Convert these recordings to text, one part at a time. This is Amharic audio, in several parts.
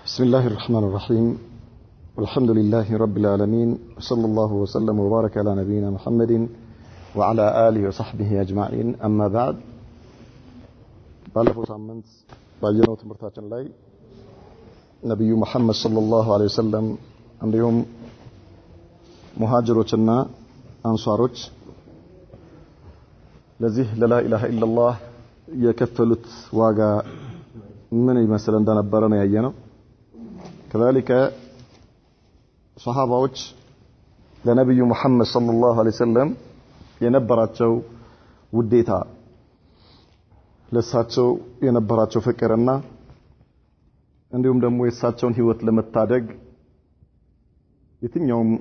بسم الله الرحمن الرحيم والحمد لله رب العالمين وصلى الله وسلم وبارك على نبينا محمد وعلى آله وصحبه أجمعين أما بعد ባለፈው ሳምንት ባየነው ትምህርታችን ላይ ነብዩ መሐመድ ሰለላሁ ዐለይሂ ወሰለም እንዲሁም ሙሃጅሮችና አንሷሮች ለዚህ ለላ ኢላሃ ኢላላህ የከፈሉት ዋጋ ምን ይመስል እንደነበረ ነው ያየነው። كذلك صحابዎች ለነብዩ መሐመድ ሰለላሁ ዐለይሂ ወሰለም የነበራቸው ውዴታ ለሳቸው የነበራቸው ፍቅርና እንዲሁም ደግሞ የሳቸውን ህይወት ለመታደግ የትኛውም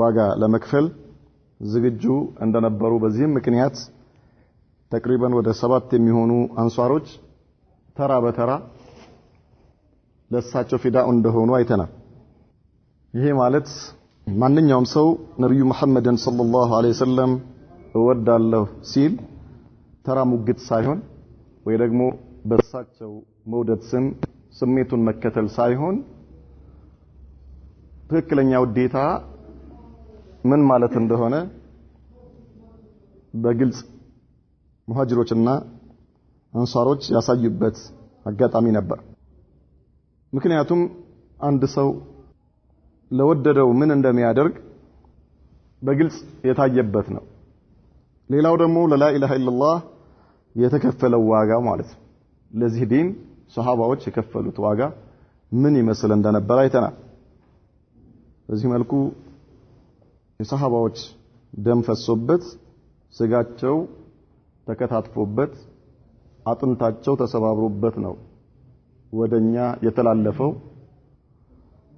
ዋጋ ለመክፈል ዝግጁ እንደነበሩ በዚህም ምክንያት ተቅሪበን ወደ 7 የሚሆኑ አንሷሮች ተራ በተራ ለሳቸው ፊዳኡ እንደሆኑ አይተናል። ይሄ ማለት ማንኛውም ሰው ነብዩ መሐመድን ሰለላሁ ዐለይሂ ወሰለም እወዳለሁ ሲል ተራ ሙግት ሳይሆን ወይ ደግሞ በሳቸው መውደድ ስም ስሜቱን መከተል ሳይሆን ትክክለኛ ውዴታ ምን ማለት እንደሆነ በግልጽ ሙሃጅሮችና አንሷሮች ያሳዩበት አጋጣሚ ነበር። ምክንያቱም አንድ ሰው ለወደደው ምን እንደሚያደርግ በግልጽ የታየበት ነው። ሌላው ደግሞ ለላ ኢላሃ ኢላላህ የተከፈለው ዋጋ ማለት ነው። ለዚህ ዲን ሱሐባዎች የከፈሉት ዋጋ ምን ይመስል እንደነበር አይተናል። በዚህ መልኩ የሱሐባዎች ደም ፈሶበት ስጋቸው ተከታትፎበት አጥንታቸው ተሰባብሮበት ነው ወደኛ የተላለፈው።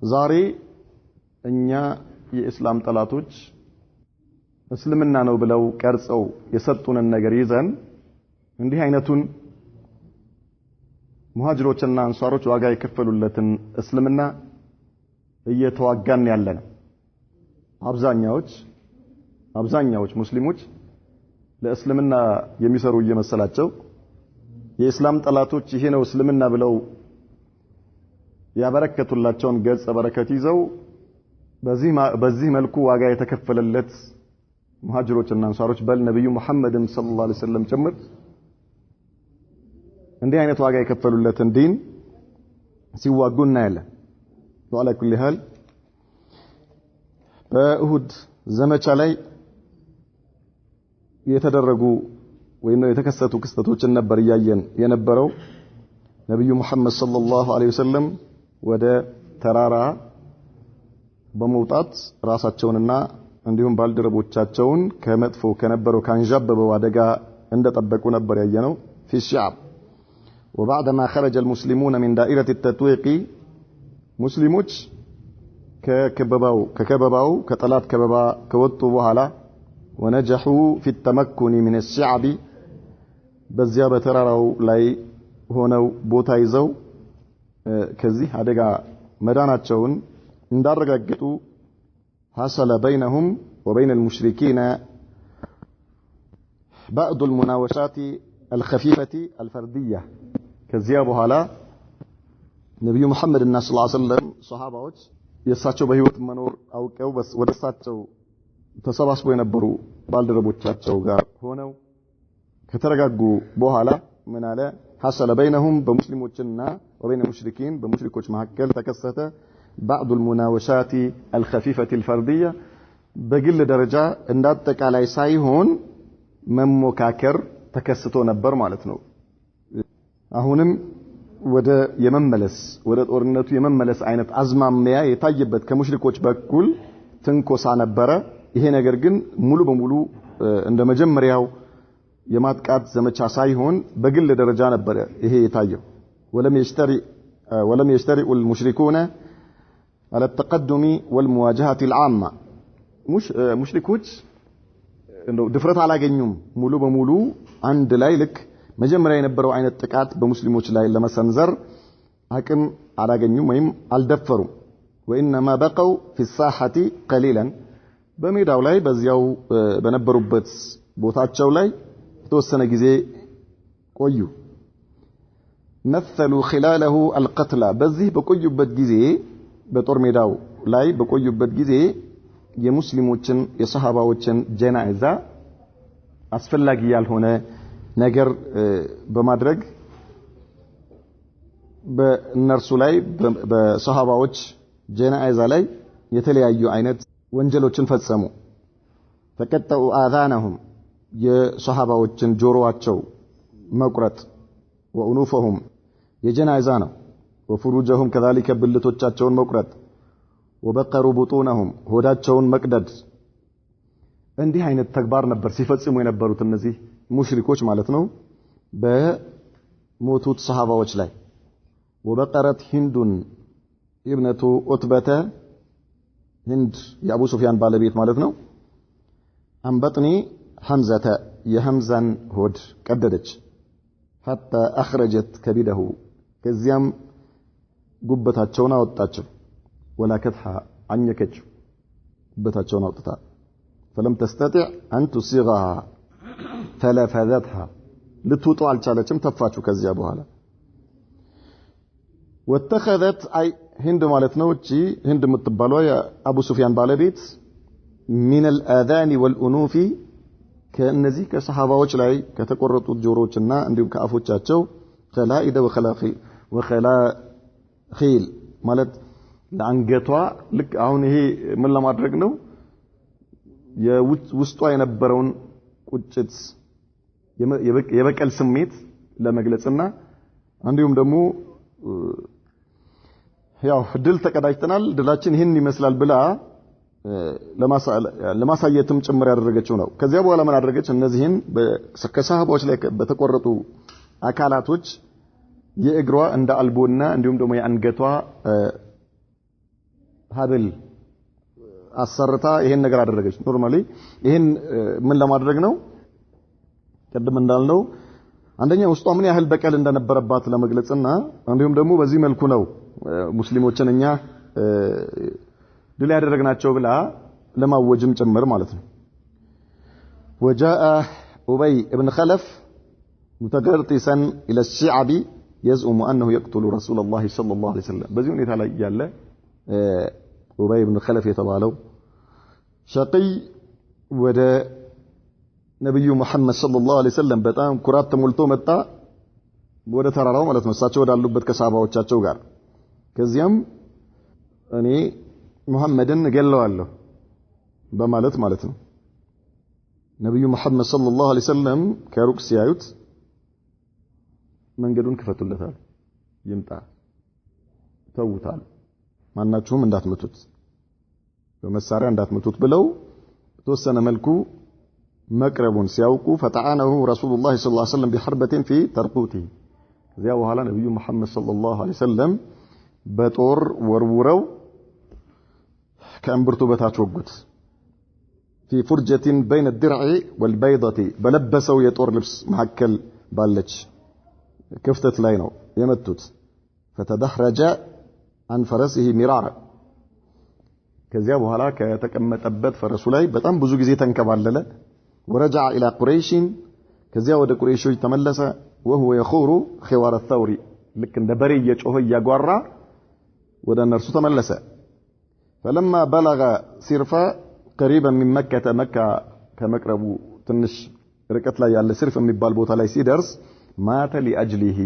ዛሬ እኛ የእስላም ጠላቶች እስልምና ነው ብለው ቀርጸው የሰጡንን ነገር ይዘን እንዲህ አይነቱን ሙሃጅሮችና አንሷሮች ዋጋ የከፈሉለትን እስልምና እየተዋጋን ያለን አብዛኛዎች ሙስሊሞች ለእስልምና የሚሰሩ እየመሰላቸው የእስላም ጠላቶች ይሄ ነው እስልምና ብለው ያበረከቱላቸውን ገጸ በረከት ይዘው በዚህ መልኩ ዋጋ የተከፈለለት ሙሃጅሮችና አንሷሮች በል ነብዩ መሐመድም ሰለላሁ ዐለይሂ ወሰለም ጭምር እንዲህ አይነት ዋጋ የከፈሉለትን ዲን ሲዋጉ እናያለን። ወአላ ኩሊ ሃል በኡሁድ ዘመቻ ላይ የተደረጉ ወይም የተከሰቱ ክስተቶችን ነበር ያየን የነበረው። ነብዩ መሐመድ ሰለላሁ ዐለይሂ ወሰለም ወደ ተራራ በመውጣት ራሳቸውንና እንዲሁም ባልደረቦቻቸውን ከመጥፎ ከነበረው ካንዣበበው አደጋ እንደጠበቁ ነበር ያየነው። في الشعب وبعدما خرج المسلمون من دائرة التتويق ሙስሊሞች ከከበባው ከጠላት ከበባ ከወጡ በኋላ ونجحوا في التمكن من الشعب በዚያ በተራራው ላይ ሆነው ቦታ ይዘው ከዚህ አደጋ መዳናቸውን እንዳረጋገጡ حصل بينهم وبين المشركين بعض المناوشات الخفيفة الفردية ከዚያ በኋላ ነብዩ መሐመድ እና ሰለላሁ ዐለይሂ ወሰለም ሱሐባዎች የሳቸው በህይወት መኖር አውቀው ወደሳቸው ተሰባስበው የነበሩ ባልደረቦቻቸው ጋር ሆነው ከተረጋጉ በኋላ ምን አለ حصل بينهم በሙስሊሞችና وبين المشركين በሙሽሪኮች መካከል ተከሰተ بعض المناوشات الخفيفة الفردية በግል ደረጃ እንዳጠቃላይ ሳይሆን መሞካከር ተከስቶ ነበር ማለት ነው። አሁንም ወደ ጦርነቱ የመመለስ አይነት አዝማሚያ የታየበት ከሙሽሪኮች በኩል ትንኮሳ ነበረ። ይሄ ነገር ግን ሙሉ በሙሉ እንደ መጀመሪያው የማጥቃት ዘመቻ ሳይሆን በግል ደረጃ ነበር ይሄ የታየው። ولم يشترئ المشركون على التقدم والمواجهة العامة ሙሽሪኮች እንደው ድፍረት አላገኙም ሙሉ በሙሉ አንድ ላይ ልክ መጀመሪያ የነበረው አይነት ጥቃት በሙስሊሞች ላይ ለመሰንዘር አቅም አላገኙም ወይም አልደፈሩም። وإنما بقوا في الساحة قليلا በሜዳው ላይ በዚያው በነበሩበት ቦታቸው ላይ የተወሰነ ጊዜ ቆዩ። مثلوا خلاله القتلى በዚህ በቆዩበት ጊዜ በጦር ሜዳው ላይ በቆዩበት ጊዜ የሙስሊሞችን የሰሃባዎችን ጀናዛ አስፈላጊ ያልሆነ ነገር በማድረግ በእነርሱ ላይ በሰሃባዎች ጀናዛ ላይ የተለያዩ አይነት ወንጀሎችን ፈጸሙ ተቀጠው አዛነሁም የሰሃባዎችን ጆሮአቸው መቁረጥ ወኡኑፈሁም የጀናዛ ነው ወፍሩጀሁም كذلك ብልቶቻቸውን መቁረጥ ወበቀሩ ቡጡነሁም ሆዳቸውን መቅደድ እንዲህ አይነት ተግባር ነበር ሲፈጽሙ የነበሩት እነዚህ ሙሽሪኮች ማለት ነው በሞቱት ሰሃባዎች ላይ ወበቀረት ሂንዱን ኢብነቱ ኡትበተ ሂንድ የአቡ ሱፊያን ባለቤት ማለት ነው አንበጥኒ ሐምዘተ የሐምዛን ሆድ ቀደደች حتى اخرجت كبده ከዚያም ጉበታቸውን አወጣቸው ወላከትها عنكچ ጉበታቸውን አውጥታ فلم تستطع ان تصيغها فلفذتها ልትውጡ አልቻለችም ተፋችሁ ከዚያ በኋላ واتخذت اي هند ማለት ነው እቺ ህንድ የምትባለው የአቡ ሱፊያን ባለቤት من الاذان والانوف ከነዚህ ከሰሃባዎች ላይ ከተቆረጡት ጆሮዎችና እንዲሁም ከአፎቻቸው خلائد وخلاخيل ማለት ለአንገቷ ልክ አሁን ይሄ ምን ለማድረግ ነው የውስጧ የነበረውን ቁጭት የበቀል ስሜት ለመግለጽና እንዲሁም ደግሞ ያው ድል ተቀዳጅተናል ድላችን ይሄን ይመስላል ብላ ለማሳየትም ጭምር ያደረገችው ነው ከዚያ በኋላ ምን አደረገች እነዚህን ከሰሃባዎች ላይ በተቆረጡ አካላቶች የእግሯ እንደ አልቦና እንዲሁም ደግሞ የአንገቷ ሀብል አሰርታ ይሄን ነገር አደረገች ኖርማሊ ይሄን ምን ለማድረግ ነው ቀደም እንዳልነው አንደኛ ውስጧ ምን ያህል በቀል እንደነበረባት ለመግለጽና እንዲሁም ደግሞ በዚህ መልኩ ነው ሙስሊሞችን እኛ ድል ያደረግናቸው ብላ ለማወጅም ጭምር ማለት ነው وجاء ابي ابن خلف متغرطسا الى الشعب يزعم انه يقتل رسول الله صلى الله عليه وسلم በዚህ ሁኔታ ላይ ያለ ابي ابن خلف የተባለው ሸቂይ ወደ ነብዩ መሐመድ ሰለላሁ ዐለይሂ ወሰለም በጣም ኩራት ተሞልቶ መጣ ወደ ተራራው ማለት ነው እሳቸው ወዳሉበት ከሰሃባዎቻቸው ጋር ከዚያም እኔ ሙሐመድን ገለዋለሁ በማለት ማለት ነው ነብዩ መሐመድ ሰለላሁ ዐለይሂ ወሰለም ከሩቅ ሲያዩት መንገዱን ከፈቱለታል ይምጣ ተውታል ማናችሁም እንዳትመቱት በመሳሪያ እንዳትመቱት ብለው ተወሰነ መልኩ መቅረቡን ሲያውቁ ፈተዓነሁ ረሱላህ ሰለላሁ ዐለይሂ ወሰለም بحربة في ترقوته ከዚያ በኋላ ነብዩ መሐመድ ሰለላሁ ዐለይሂ ወሰለም በጦር ወርውረው ከእምብርቱ በታች ወጉት في فرجة بين الدرع والبيضة በለበሰው የጦር ልብስ መሐከል ባለች ክፍተት ላይ ነው የመቱት فتدحرج عن فرسه مرارا ከዚያ በኋላ ከተቀመጠበት ፈረሱ ላይ በጣም ብዙ ጊዜ ተንከባለለ ورجع الى قريش ከዚያ ወደ ቁረይሾች ተመለሰ وهو يخور خوار الثور ልክ እንደ በሬ እየጮኸ ያጓራ ወደ እነርሱ ተመለሰ فلما بلغ سرفا قريبا من مكة ከመቅረቡ ትንሽ ርቀት ላይ ያለ ስርፍ የሚባል ቦታ ላይ ሲደርስ ማተ ሊአጅሊሂ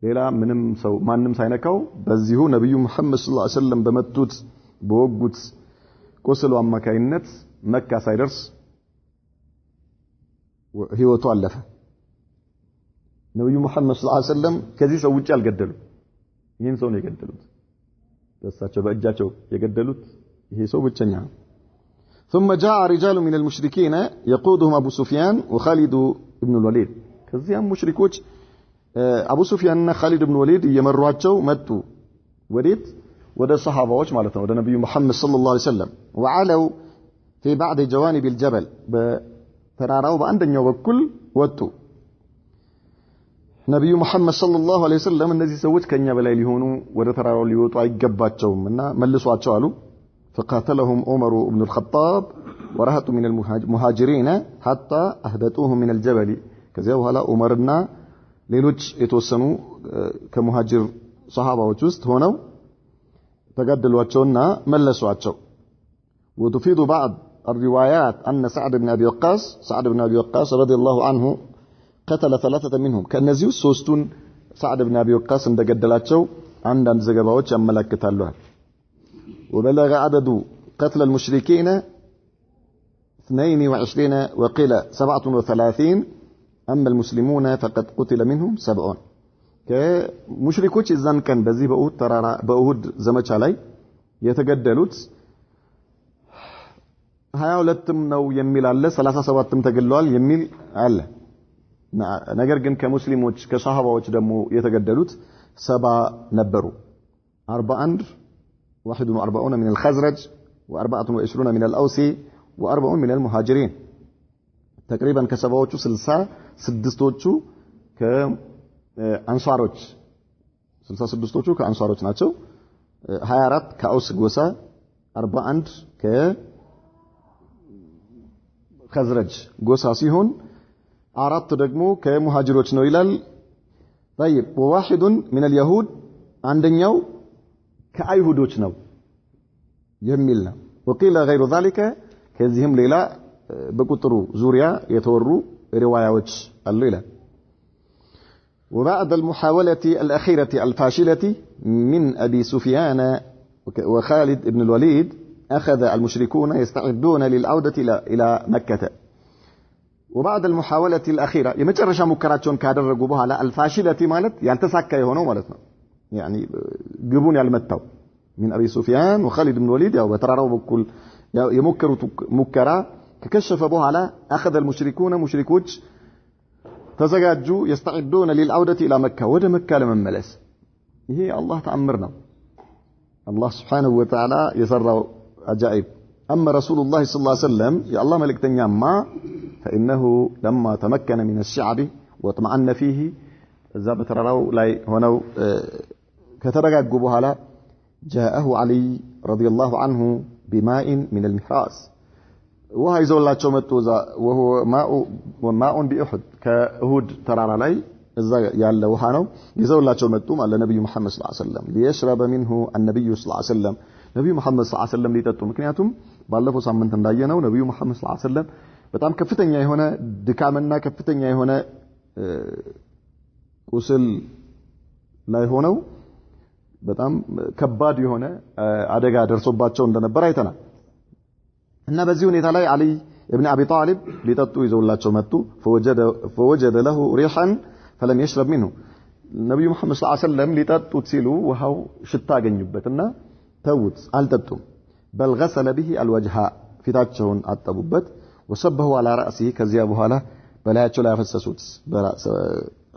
ሌላ ምንም ሰው ማንም ሳይነካው በዚሁ ነብዩ መሐመድ ሰለላሁ ዐለይሂ ወሰለም በመቱት በወጉት ቁስሉ አማካይነት መካ ሳይደርስ ህይወቱ አለፈ ነብዩ መሐመድ ሰለላሁ ዐለይሂ ወሰለም ከዚህ ሰው ውጪ አልገደሉ ይሄን ሰው ነው የገደሉት በእሳቸው በእጃቸው የገደሉት ይሄ ሰው ብቸኛ ነው ثم جاء رجال من المشركين يقودهم ابو سفيان وخالد بن الوليد ከዚያም ሙሽሪኮች አቡ ሱፊያንና ኻሊድ ኢብኑ ወሊድ እየመሯቸው መጡ ወዴት ወደ ሰሃባዎች ማለት ነው ወደ ነብዩ መሐመድ ሰለላሁ ዐለይሂ ወሰለም وعلوا في بعض جوانب الجبل በተራራው በአንደኛው በኩል ወጡ ነብዩ መሐመድ ሰለላሁ ዐለይሂ ወሰለም እነዚህ ሰዎች ከኛ በላይ ሊሆኑ ወደ ተራራው ሊወጡ አይገባቸውምና መልሷቸው አሉ فقاتلهم عمر بن الخطاب ورهط من المهاجرين حتى اهبطوهم من الجبل ከዚያ በኋላ ዑመርና ሌሎች የተወሰኑ ከሙሃጅር ሷሃባዎች ውስጥ ሆነው ተገደሏቸውና መለሷቸው وتفيد بعض الروايات أن سعد بن أبي وقاص رضي الله عنه قتل 3 منهم كأنزيو سوستون سعد بن أبي وقاص እንደገደላቸው አንዳንድ ዘገባዎች ያመለክታሉ وبلغ عدد قتل المشركين 22 وقيل 37 أما المسلمون فقد قتل منهم 70 كمشركوች እዛን ቀን በዚህ በኡሁድ ዘመቻ ላይ የተገደሉት 22ም ነው የሚል አለ 37ም ተገድለዋል የሚል አለ ነገር ግን ከሙስሊሞች ከሷሃባዎች ደግሞ የተገደሉት 70 ነበሩ 41 من الخزرج و24 من الأوس و40 من المهاجرين تقريبا ከሰባዎቹ 66ዎቹ ከአንሷሮች 66ዎቹ ከአንሷሮች ናቸው 24 ከአውስ ጎሳ 41 ከኸዝረጅ ጎሳ ሲሆን አራት ደግሞ ከሙሃጅሮች ነው ይላል طيب وواحد من اليهود አንደኛው ከአይሁዶች ነው የሚል ነው وقيل غير ذلك ከዚህም ሌላ በቁጥሩ ዙሪያ የተወሩ ሪዋያዎች አሉ ይላል وبعد المحاولة الأخيرة الفاشلة من أبي سفيان وخالد بن الوليد أخذ المشركون يستعدون للعودة إلى مكة وبعد المحاولة الأخيرة يمجرش مكراتشون كادرقوا بها على الفاشلة مالت يالتساكا يهونو مالتنا يعني قبون يالمتو من أبي سفيان وخالد بن الوليد يو بترارو بكل يمكروا مكرا ككشف بها على أخذ المشركون مشركوج تزجاجوا يستعدون للعودة إلى مكة وده مكة لمن ملس هي الله تأمرنا الله سبحانه وتعالى يسرى عجائب أما رسول الله صلى الله عليه وسلم يا الله ملك تنيام ما فإنه لما تمكن من الشعب واطمأن فيه زابت رراو لاي هنا كترجع جبوها لا جاءه علي رضي الله عنه بماء من المحراس وهي زول لا تشومتوزا وهو ماء بأحد كهود ترارا لاي يالا وحانو يزول لا تشومتوم على النبي محمد صلى الله عليه وسلم ليشرب منه النبي صلى الله عليه وسلم نبي محمد صلى الله عليه وسلم ሊጠጡ ምክንያቱም ባለፈው ሳምንት እንዳየነው ነብዩ መሐመድ ሰለላሁ ዐለይሂ ወሰለም በጣም ከፍተኛ የሆነ ድካምና ከፍተኛ የሆነ ቁስል ላይ ሆነው በጣም ከባድ የሆነ አደጋ ደርሶባቸው እንደነበር አይተናል እና በዚህ ሁኔታ ላይ አሊ ኢብኑ አቢ ጣሊብ ሊጠጡ ይዘውላቸው መጡ فوجد له ريحا فلم يشرب منه ነብዩ መሐመድ ሰለላሁ ዐለይሂ ወሰለም ሊጠጡት ሲሉ ውሃው ሽታ አገኙበትና ተውት አልጠጡም بل غسل به الوجه ፊታቸውን አጠቡበት وصبه على رأسه ከዚያ በኋላ በላያቸው ላይ ያፈሰሱት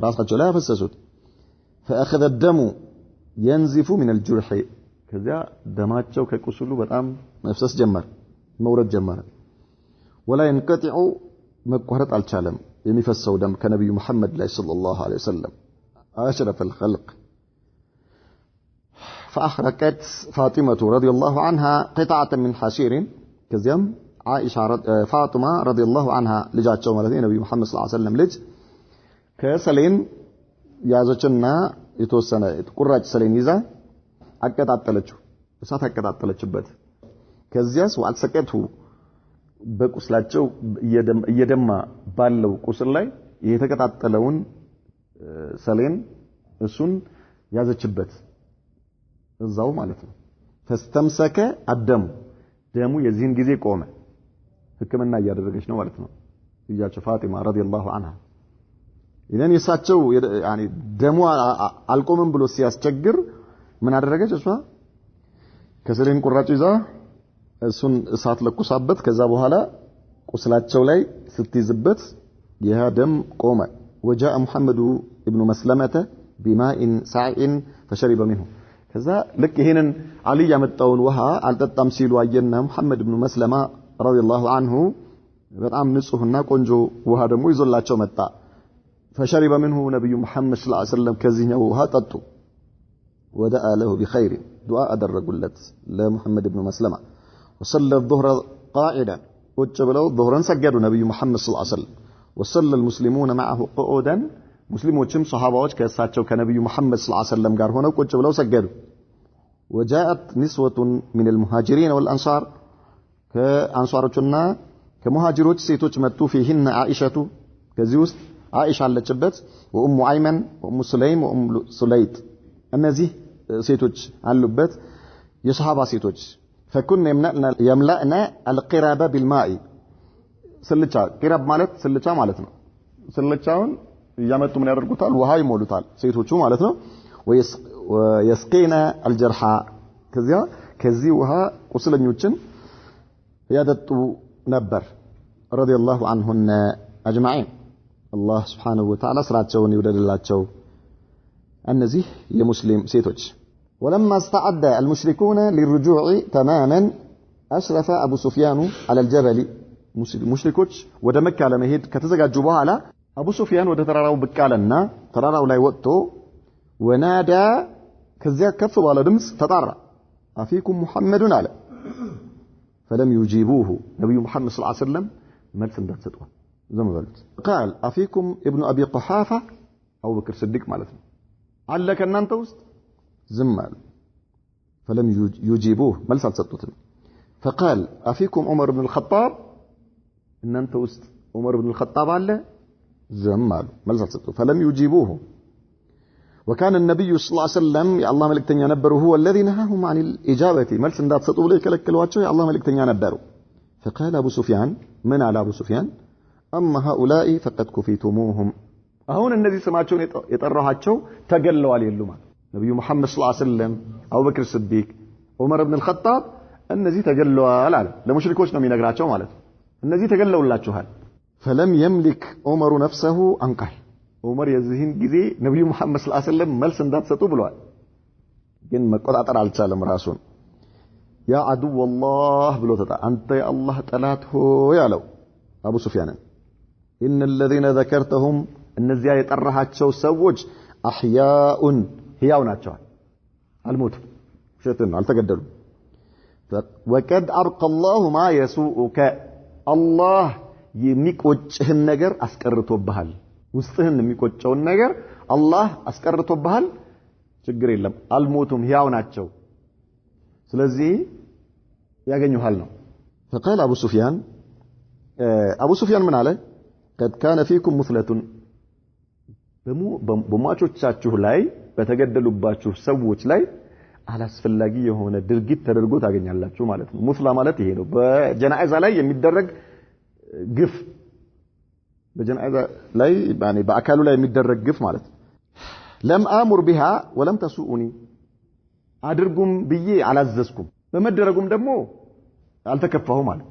ራሳቸው ላይ ያፈሰሱት فأخذ الدم ينزف من الجرح ከዚያ ደማቸው ከቁስሉ በጣም መፍሰስ ጀመረ መውረድ ጀመረ ولا ينقطع መቋረጥ አልቻለም የሚፈሰው ደም ከነብዩ መሐመድ ላይ ሰለላሁ ዐለይሂ ወሰለም أشرف الخلق فأحرقت فاطمة رضي الله عنها قطعة من حشير كزيم عائشة فاطمة رضي الله عنها لجاتشو مالتين نبي محمد صلى الله عليه وسلم لج كسلين يازوچنا يتوسنا قراጭ ሰሌን ይዛ አቀጣጠለችው እሳት አቀጣጠለችበት ከዚያስ ወአልሰቀቱ በቁስላቸው እየደማ ባለው ቁስል ላይ የተቀጣጠለውን ሰሌን እሱን ያዘችበት እዛው ማለት ነው ፈስተምሰከ አደሙ ደሙ የዚህን ጊዜ ቆመ ህክምና እያደረገች ነው ማለት ነው ልጃቸው ፋጢማ ረዲየላሁ ዐንሃ ኢነን የሳቸው ያኒ ደሙ አልቆመም ብሎ ሲያስቸግር ምን አደረገች እሷ ከሰሌን ቁራጭ ይዛ እሱን እሳት ለኩሳበት ከዛ በኋላ ቁስላቸው ላይ ስትይዝበት ያ ደም ቆመ وجاء محمد ابن مسلمة بماء ساع فشرب منه كذا لك هنا علي ያመጣውን ውሃ አልጠጣም ሲሉ አየና محمد ابن مسلمة رضي الله عنه በጣም ንጹህና ቆንጆ ውሃ ደግሞ ይዞላቸው መጣ فشرب منه نبي محمد صلى الله عليه وسلم ከዚህኛው ውሃ ጠጡ ودعا له بخير دعاء አደረጉለት ለሙሐመድ ابن مسلمة وصلى الظهر قاعدا ቁጭ ብለው ظهرን ሰገዱ ነብዩ محمد صلى الله عليه وسلم وصلى المسلمون معه قعودا ሙስሊሞችም ሷሃባዎች ከእሳቸው ከነብዩ መሐመድ ሰለላሁ ዐለይሂ ወሰለም ጋር ሆነው ቁጭ ብለው ሰገዱ وجاءت نسوة من المهاجرين والأنصار كأنصارنا كمهاجروች ሴቶች መጡ فيهن عائشة ከዚህ ውስጥ عائشة አለችበት وأم أيمن وأم سليم وأم سليط እነዚህ ሴቶች አሉበት የሷሃባ ሴቶች فكن يملأنا القراب بالماء ስልቻ ቂራብ ማለት ስልቻ ማለት ነው ስልቻውን ያመጡ ምን ያደርጉታል ውሃ ይሞሉታል ሴቶቹ ማለት ነው ويسقينا الجرحى ከዚህ ውሃ ቁስለኞችን ያጠጡ ነበር رضي الله عنهن اجمعين الله سبحانه وتعالى ስራቸውን ይወደድላቸው እነዚህ የሙስሊም ሴቶች ولما استعد المشركون للرجوع تماما أشرف أبو سفيان على الجبل ሙሽሪኮች ወደ መካ ለመሄድ ከተዘጋጁ በኋላ አቡ ሱፊያን ወደ ተራራው ብቅ አለና ተራራው ላይ ወጥቶ ወናዳ ከዚያ ከፍ ባለ ድምጽ ተጣራ አፊኩም ሙሐመዱን አለ فلم يجيبوه ነብዩ መሐመድ ሰለላሁ ዐለይሂ ወሰለም መልስ እንዳትሰጡ ዝም በሉት قال አፊኩም ابن ابي قحافه አቡ በክር ስዲቅ ማለት ነው አለ ከናንተ ውስጥ ዝም አሉ فلم يجيبوه መልስ አልሰጡትም فقال አፊኩም ዑመር بن الخطاب እናንተ ውስጥ ዑመር ኢብኑ الخطاب አለ ዝም አሉ መልስ አልሰጡ فلم يجيبوه وكان النبي صلى الله عليه وسلم يا الله ملكتኛ ነበሩ هو الذي نهاهم عن الاجابه መልስ እንዳትሰጡ ብለው የከለከሏቸው ያ አላህ መለክተኛ ነበሩ فقال ابو سفيان من على ابو سفيان اما هؤلاء فقد كفيتموهم አሁን እነዚህ ስማቸውን የጠራኋቸው ተገለዋል የሉማ ነብዩ መሐመድ ሰለላሁ ዐለይሂ ወሰለም አቡበክር ስዲቅ ዑመር ኢብኑ الخطاب እነዚህ ተገለዋል አለ ለሙሽሪኮች ነው የሚነግራቸው ማለት ነው እነዚህ ተገለውላችኋል فلم يملك عمر نفسه انقال عمر የዚህን ጊዜ ነብዩ መሐመድ ሰለላሁ ዐለይሂ ወሰለም መልስ እንዳትሰጡ ብለዋል ግን መቆጣጠር አልቻለም ራሱን ያ አዱ والله ብሎ ተጣ አንተ የአላህ ጠላት ሆይ አለው አቡ ሱፊያን ان الذين ذكرتهم እነዚያ የጠራሃቸው ሰዎች احياء ሕያው ናቸው አልሞቱ ሸተን አልተገደሉም وقد ابقى الله ما يسوءك الله የሚቆጭህን ነገር አስቀርቶብሃል ውስጥህን የሚቆጨውን ነገር አላህ አስቀርቶብሃል ችግር የለም አልሞቱም ሕያው ናቸው ስለዚህ ያገኙሃል ነው فقال ابو سفيان ምን አለ قد كان فيكم مثلة በሟቾቻችሁ ላይ በተገደሉባችሁ ሰዎች ላይ አላስፈላጊ የሆነ ድርጊት ተደርጎ ታገኛላችሁ ማለት ነው ሙስላ ማለት ይሄ ነው በጀናዛ ላይ የሚደረግ ግፍ በጀናዛ ላይ يعني በአካሉ ላይ የሚደረግ ግፍ ማለት ለም አሙር بها ولم تسؤني አድርጉም ብዬ አላዘዝኩም በመደረጉም ደግሞ አልተከፋሁ ማለት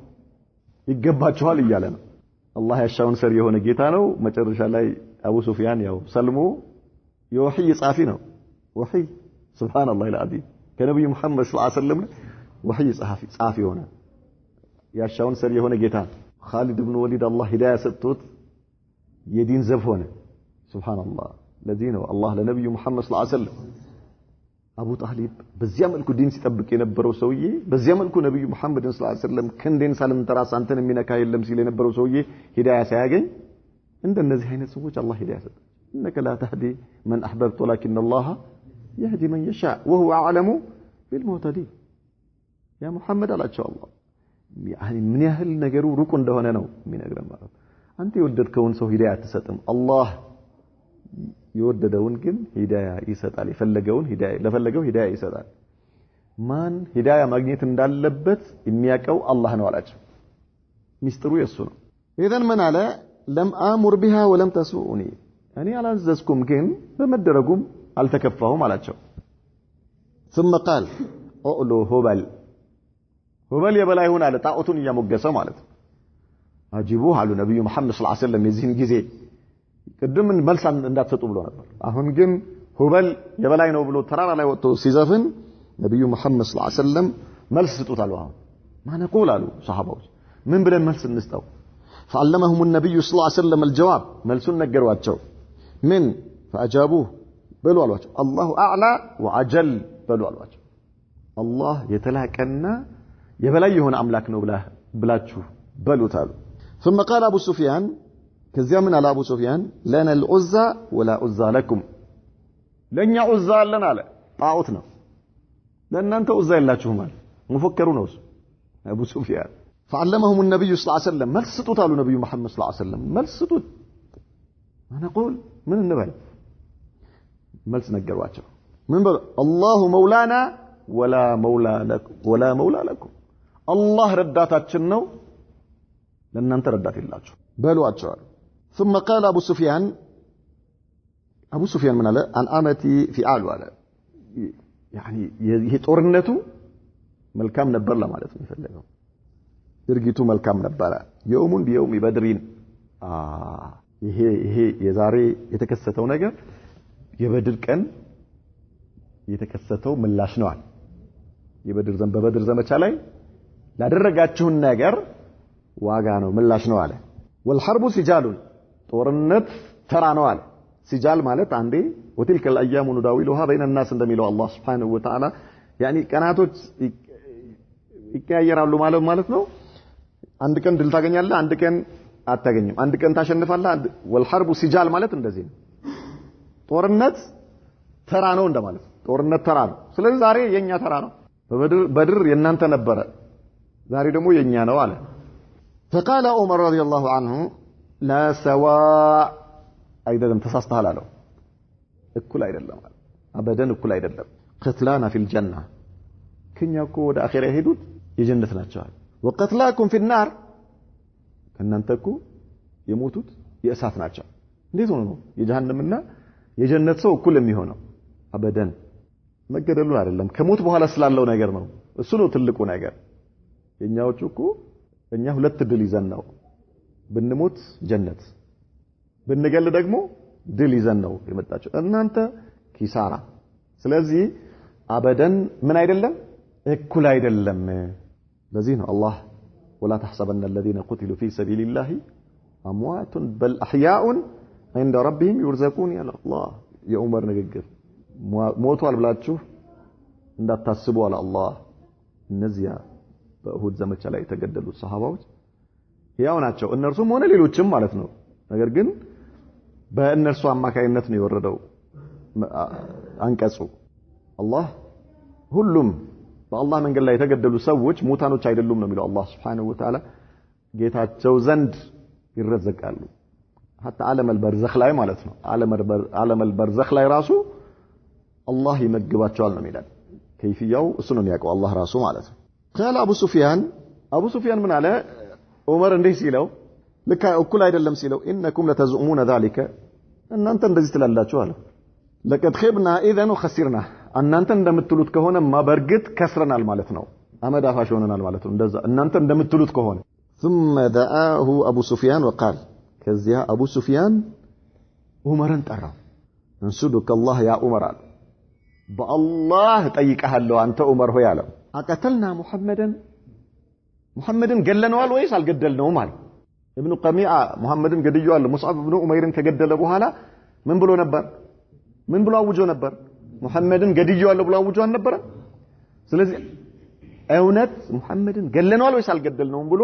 ይገባቸዋል እያለ ነው አላህ ያሻውን ሰር የሆነ ጌታ ነው መጨረሻ ላይ አቡ ሱፊያን ያው ሰልሞ የወህይ ጻፊ ነው ወህይ ሱብሃንአላህ العظيم ከነብዩ መሐመድ ሰለላሁ ዐለይሂ ወሰለም ወህይ ጻፊ ሆነ ያሻውን ሰር የሆነ ጌታ خالد بن وليد الله هدايه ሰጥቶት የዲን ዘብ ሆነ ሱብሃንአላህ ለዚህ ነው አላህ ለነብዩ መሐመድ ሰለላሁ ዐለይሂ ወሰለም አቡ ጣሊብ በዚያ መልኩ ዲን ሲጠብቅ የነበረው ሰውዬ በዚያ መልኩ ነብዩ መሐመድ ሰለላሁ ዐለይሂ ወሰለም ክንዴን ሳልንተራስ አንተን የሚነካ የለም ሲል የነበረው ሰውዬ ሂዳያ ሳያገኝ እንደነዚህ አይነት ሰዎች አላህ ሂዳያ ሰጠ انك لا تهدي من احببت ولكن الله يهدي من يشاء وهو اعلم بالمهتدين يا محمد አላቸው አላህ يعني ምን ያህል ነገሩ ሩቅ እንደሆነ ነው የሚነግረን ማለት አንተ የወደድከውን ሰው ሂዳያ አትሰጥም አላህ የወደደውን ግን ሂዳያ ይሰጣል የፈለገውን ሂዳያ ለፈለገው ሂዳያ ይሰጣል ማን ሂዳያ ማግኘት እንዳለበት የሚያቀው አላህ ነው አላቸው ሚስጥሩ የሱ ነው ኢዘን ምን አለ ለም አሙር بها ولم تسؤني እኔ አላዘዝኩም ግን በመደረጉም አልተከፋሁም አላቸው ثم قال اولو هبل የበላይ ሆነ አለ ጣዖቱን እያሞገሰ ማለት አጂቡ አሉ ነብዩ መሐመድ ሰለላሁ ዐለይሂ ወሰለም የዚህን ጊዜ ቅድም መልስ እንዳትሰጡ ብሎ ነበር አሁን ግን ሁበል የበላይ ነው ብሎ ተራራ ላይ ወጥቶ ሲዘፍን ነብዩ መሐመድ ሰለላሁ ዐለይሂ ወሰለም መልስ ስጡታል አሁን ማነቁል አሉ ሱሐባዎች ምን ብለን መልስ እንስጠው فعلمهم النبي صلى الله عليه وسلم الجواب መልሱን ነገሯቸው ምን فاجابوه በሉ አሏቸው الله اعلى وعجل በሉ አሏቸው አላህ የተላቀና የበላይ የሆነ አምላክ ነው ብላችሁ በሉት አሉ ثم قال ابو سفيان ከዚያ ምን አለ አቡ ሱፊያን ለና العزى ولا عزى لكم ለኛ ዑዛ አለን አለ ጣዖት ነው ለእናንተ ዑዛ የላችሁም አለ ሙፈከሩ ነው አቡ ሱፊያን فعلمهم النبي صلى الله عليه وسلم መልስጡት አሉ ነብዩ መሐመድ صلى الله عليه وسلم መልስጡት نقول ምን እንበል መልስ ነገሯቸው ምን በሉ الله مولانا ولا مولى لكم الله ረዳታችን ነው ለእናንተ ረዳት የላችሁ በሏቸው አሉ ثم قال ابو سفيان من قال عن امتي في عال على يعني ይሄ ጦርነቱ መልካም ነበር ለማለት ነው የፈለገው ድርጊቱ መልካም ነበር የውሙን ቢየውም በድሪን ይሄ የዛሬ የተከሰተው ነገር የበድር ቀን የተከሰተው ምላሽ ነው በበድር ዘመቻ ላይ ላደረጋችሁን ነገር ዋጋ ነው ምላሽ ነው አለ والحرب سجال ጦርነት ተራ ነው አለ ሲጃል ማለት አንዴ وتلك الايام نداولها بين الناس እንደሚለው አላህ Subhanahu Wa Ta'ala يعني ቀናቶች ይቀያየራሉ ማለት ነው አንድ ቀን ድል ታገኛለህ አንድ ቀን አታገኝም አንድ ቀን ታሸንፋለህ والحرب سجال ማለት እንደዚህ ነው ጦርነት ተራ ነው እንደማለት ጦርነት ተራ ነው ስለዚህ ዛሬ የኛ ተራ ነው በድር የናንተ ነበረ ዛሬ ደግሞ የኛ ነው አለ فقال عمر رضي الله عنه لا سواء አይደለም ተሳስተሃል አለው እኩል አይደለም አበደን እኩል አይደለም قتلانا في الجنه ከኛኮ ወደ አኺራ ሄዱት የጀነት ናቸው وقتلاكم في النار ከናንተኩ የሞቱት የእሳት ናቸው እንዴት ሆኖ ነው የጀሃነምና የጀነት ሰው እኩል የሚሆነው አበደን መገደሉ አይደለም ከሞት በኋላ ስላለው ነገር ነው እሱ ነው ትልቁ ነገር የኛዎቹ እኮ እኛ ሁለት ድል ይዘን ነው ብንሞት ጀነት ብንገል ደግሞ ድል ይዘን ነው የመጣቸው እናንተ ኪሳራ ስለዚህ አበደን ምን አይደለም እኩል አይደለም ለዚህ ነው አላህ ولا تحسبن الذين قتلوا في سبيل الله اموات بل احياء عند ربهم يرزقون يا الله يا عمر ንግግር ሞቷል ብላችሁ እንዳታስቡ አለ አላህ እነዚያ በኡሁድ ዘመቻ ላይ የተገደሉት ሰሃባዎች ያው ናቸው እነርሱም ሆነ ሌሎችም ማለት ነው ነገር ግን በእነርሱ አማካይነት ነው የወረደው አንቀጹ አላህ ሁሉም በአላህ መንገድ ላይ የተገደሉ ሰዎች ሙታኖች አይደሉም ነው የሚለው አላህ Subhanahu Wa Ta'ala ጌታቸው ዘንድ ይረዘቃሉ hatta ዓለም البرزخ ላይ ማለት ነው ዓለም البرزخ ላይ ራሱ አላህ ይመግባቸዋል ነው የሚለው ከይፍያው እሱ ነው የሚያውቀው አላህ ራሱ ማለት ነው قال ابو سفيان ምን አለ ዑመር እንዲህ ሲለው ለካ እኩል አይደለም ሲለው انكم لتزعمون ذلك እናንተ እንደዚህ ትላላችሁ አለ لقد خبنا اذا وخسرنا እናንተ እንደምትሉት ከሆነማ በርግጥ ከስረናል ማለት ነው አመድ አፋሽ ሆነናል ማለት ነው እንደዛ እናንተ እንደምትሉት ከሆነ ثم دعاه ابو سفيان وقال ከዚያ አቡ ሱፊያን ዑመርን ጠራው እንሱዱከ الله يا عمر በአላህ ጠይቀሃለሁ አንተ ዑመር ሆይ አለው አቀተልና ሙሐመድን ገለነዋል ወይስ አልገደልነውም አለ ኢብኑ ቀሚዓ ሙሐመድን ገድየዋል ሙስዓብ ኢብኑ ዑመይርን ከገደለ በኋላ ምን ብሎ አውጆ ነበር ሙሐመድን ገድየዋል ብሎ አውጆ ነበር ስለዚህ እውነት ሙሐመድን ገለነዋል ወይስ አልገደልነውም ብሎ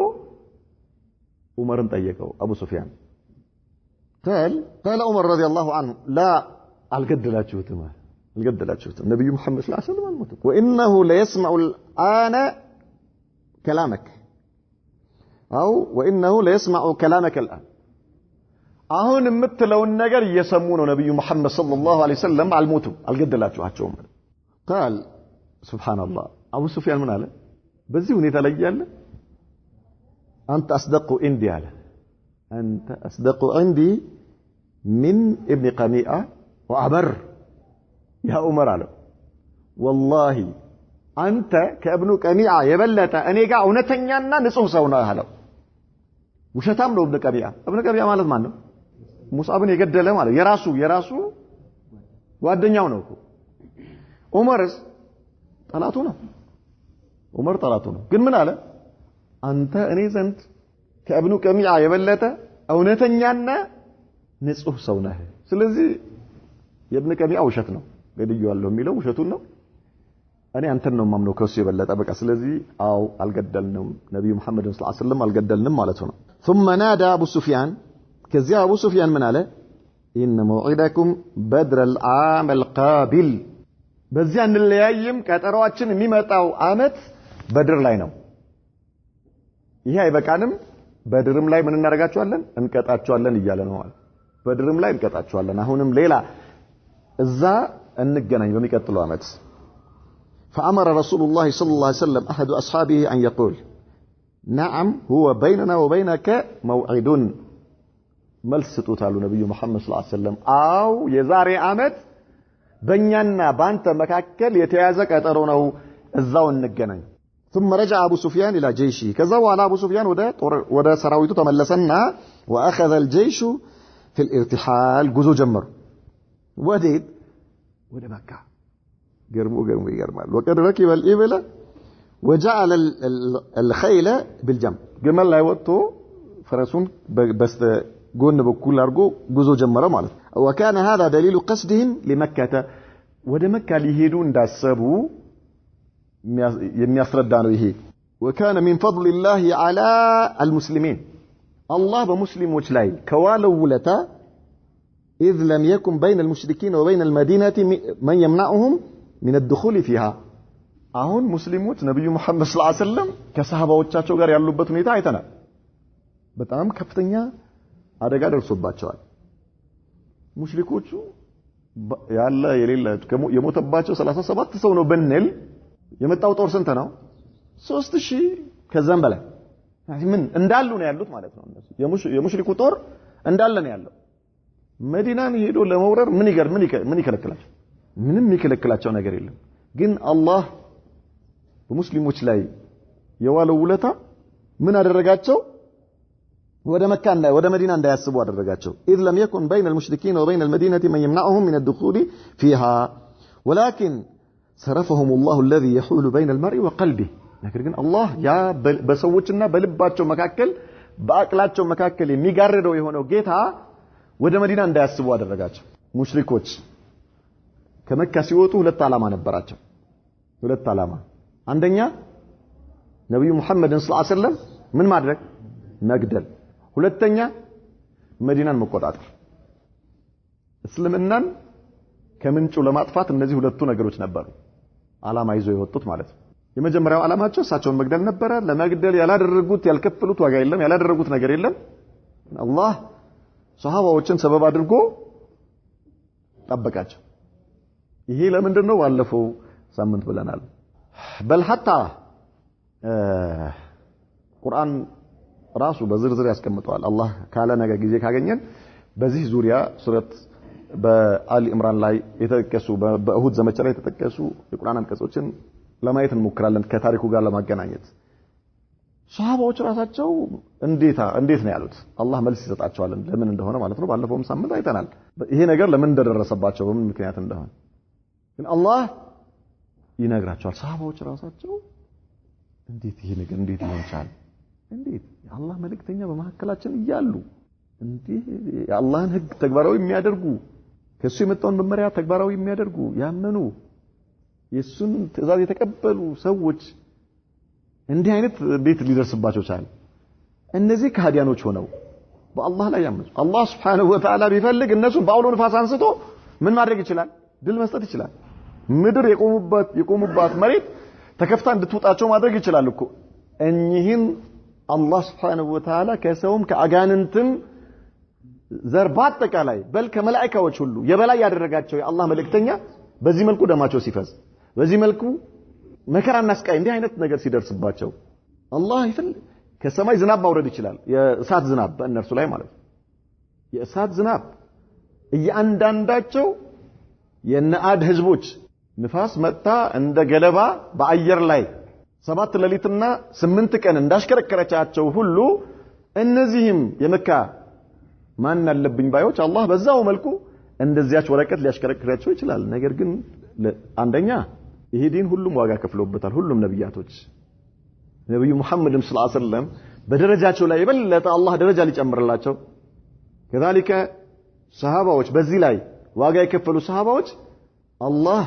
ዑመርን ጠየቀው አቡ ሱፊያን قال عمر رضي الله عنه لا القدلاچوتم النبي محمد صلى الله عليه وسلم وانه لا يسمع الان كلامك او وانه لا يسمع كلامك الان አሁን የምትለውን ነገር እየሰሙ ነው ነብዩ መሐመድ ሰለላሁ ዐለይሂ ወሰለም አልሞቱም አልገደላችኋቸውም قال سبحان الله አቡ ሱፊያን ምን አለ በዚህ ሁኔታ ላይ ያለ አንተ አስደቁ እንዲ አለ አንተ አስደቁ عندي من ابن قميئة وأبر يا عمر على والله أنت كابن قميئة يبلت أنيقا ونتنيانا نصوه سونا هلو وشتام له ابن قميئة مالت مانو مصعبن يقدر له مالو يراسو والدنيا ونوكو عمر طلاتونا قل من على أنت أنيزنت كابن قميئة يبلت ونتنيانا ንጹህ ሰው ነህ ስለዚህ የብነ ቀሚዓ ውሸት ነው ገድየዋለሁ የሚለው ውሸቱን ነው እኔ አንተን ነው ማምነው ከሱ የበለጠ በቃ ስለዚህ አው አልገደልንም ነብዩ መሐመድ ሰለላሁ ዐለይሂ ወሰለም አልገደልንም ማለት ነው ثم نادى ابو سفيان ከዚያ አቡ ሱፊያን ምን አለ ኢነ መውዒደኩም በድረል ዓመል ቃቢል በዚያ እንለያይም ቀጠሯችን የሚመጣው አመት በድር ላይ ነው ይሄ አይበቃንም በድርም ላይ ምን እናደርጋቸዋለን እንቀጣቸዋለን እያለ ነው ማለት በድርም ላይ እንቀጣቸዋለን አሁንም ሌላ እዛ እንገናኝ በሚቀጥለው አመት فأمر رسول الله صلى الله عليه وسلم أحد أصحابه أن يقول نعم هو بيننا وبينك موعد መልስ ሰጥቷል ነብዩ መሐመድ ሰለላሁ ዐለይሂ ወሰለም አው የዛሬ አመት በእኛና ባንተ መካከል የተያዘ ቀጠሮ ነው እዛው እንገናኝ ثم رجع ابو سفيان الى جيشه ከዛ በኋላ አቡ ሱፊያን ወደ ሰራዊቱ ተመለሰና واخذ الجيش في الارتحال ጉዞ ጀመሩ ወዴት ወደ መካ ገርሞ ይገርማል وقد ركب الابل وجعل الخيل بالجنب ግመል ላይ ወጥቶ ፈረሱን በስተ ጎን በኩል አርጎ ጉዞ ጀመረ ማለት وكان هذا دليل قصدهم لمكة ወደ መካ ሊሄዱ እንዳሰቡ የሚያስረዳ ነው ይሄ وكان من فضل الله على المسلمين الله በሙስሊሞች ላይ ከዋለው ውለታ إذ لم يكن بين المشركين وبين المدينة من يمنعهم من الدخول فيها አሁን ሙስሊሞች ነብዩ መሐመድ ሰለላሁ ዐለይሂ ወሰለም ከሰሃባዎቻቸው ጋር ያሉበት ሁኔታ አይተናል በጣም ከፍተኛ አደጋ ደርሶባቸዋል ሙሽሪኮቹ ያለ የሌለ የሞተባቸው 37 ሰው ነው በእነል የመጣው ጦር ስንት ነው 3000 ከዛም በላይ ምን እንዳሉ ነው ያሉት ማለት ነው የሙሽሪኩ ጦር እንዳለ ነው ያለው መዲናን ሄዶ ለመውረር ምን ይከለክላቸው ምንም ይከለክላቸው ነገር የለም ግን አላህ በሙስሊሞች ላይ የዋለው ውለታ ምን አደረጋቸው ወደ መካና ወደ መዲና እንዳያስቡ አደረጋቸው إذ لم يكن بين المشركين وبين المدينة من يمنعهم من الدخول فيها ولكن صرفهم الله الذي يحول بين المرء وقلبه ነገር ግን አላህ ያ በሰዎችና በልባቸው መካከል በአቅላቸው መካከል የሚጋርደው የሆነው ጌታ ወደ መዲና እንዳያስቡ አደረጋቸው ሙሽሪኮች ከመካ ሲወጡ ሁለት ዓላማ ነበራቸው ሁለት ዓላማ አንደኛ ነብዩ መሐመድን ሰለላሁ ዐለይሂ ወሰለም ምን ማድረግ መግደል ሁለተኛ መዲናን መቆጣጠር እስልምናን ከምንጩ ለማጥፋት እነዚህ ሁለቱ ነገሮች ነበሩ ዓላማ ይዘው የወጡት ማለት ነው የመጀመሪያው ዓላማቸው እሳቸውን መግደል ነበረ ለመግደል ያላደረጉት ያልከፈሉት ዋጋ የለም ያላደረጉት ነገር የለም አላህ ሱሐባዎችን ሰበብ አድርጎ ጠበቃቸው ይሄ ለምንድን ነው ባለፈው ሳምንት ብለናል በል hatta ቁርአን ራሱ በዝርዝር ያስቀምጠዋል አላህ ካለ ነገር ጊዜ ካገኘን በዚህ ዙሪያ ሱረት በአሊ ኢምራን ላይ የተጠቀሱ በእሁድ ዘመቻ ላይ የተጠቀሱ የቁርአን አንቀጾችን ለማየት እንሞክራለን ከታሪኩ ጋር ለማገናኘት ሱሐባዎች ራሳቸው እንዴት ነው ያሉት አላህ መልስ ይሰጣቸዋል ለምን እንደሆነ ማለት ነው ባለፈውም ሳምንት አይተናል ይሄ ነገር ለምን እንደደረሰባቸው በምን ምክንያት እንደሆነ ግን አላህ ይነግራቸዋል ሱሐባዎች ራሳቸው ይሄ ነገር እንዴት ሊሆን ቻለ እንዴት የአላህ መልእክተኛ በመሐከላችን ይያሉ የአላህን ህግ ተግባራዊ የሚያደርጉ ከሱ የመጣውን መመሪያ ተግባራዊ የሚያደርጉ ያመኑ የሱን ትእዛዝ የተቀበሉ ሰዎች እንዲህ አይነት ቤት ሊደርስባቸው ቻለ እነዚህ ከሃዲያኖች ሆነው በአላህ ላይ ያመኑ አላህ Subhanahu Wa Ta'ala ቢፈልግ እነሱን በአውሎ ንፋስ አንስቶ ምን ማድረግ ይችላል ድል መስጠት ይችላል ምድር የቆሙባት መሬት ተከፍታ እንድትወጣቸው ማድረግ ይችላል እኮ እኚህን አላህ Subhanahu Wa Ta'ala ከሰውም ከአጋንንትም ዘር በአጠቃላይ በል ከመላእክቶች ሁሉ የበላይ ያደረጋቸው የአላህ መልእክተኛ በዚህ መልኩ ደማቸው ሲፈስ በዚህ መልኩ መከራና ስቃይ እንዲህ አይነት ነገር ሲደርስባቸው አላህ ይፈልግ ከሰማይ ዝናብ ማውረድ ይችላል የእሳት ዝናብ በእነርሱ ላይ ማለት የእሳት ዝናብ እያንዳንዳቸው የነአድ ህዝቦች ንፋስ መጣ እንደ ገለባ በአየር ላይ 7 ሌሊትና 8 ቀን እንዳሽከረከረቻቸው ሁሉ እነዚህም የመካ ማን አለብኝ ባዮች አላህ በዛው መልኩ እንደዚያች ወረቀት ሊያሽከረክራቸው ይችላል ነገር ግን አንደኛ ይሄ ዲን ሁሉም ዋጋ ከፍሎበታል ሁሉም ነብያቶች ነብዩ መሐመድም ሰለላሁ ዐለይሂ ወሰለም በደረጃቸው ላይ የበለጠ አላህ ደረጃ ሊጨምርላቸው ከذلك ሰሃባዎች በዚህ ላይ ዋጋ የከፈሉ ሰሃባዎች አላህ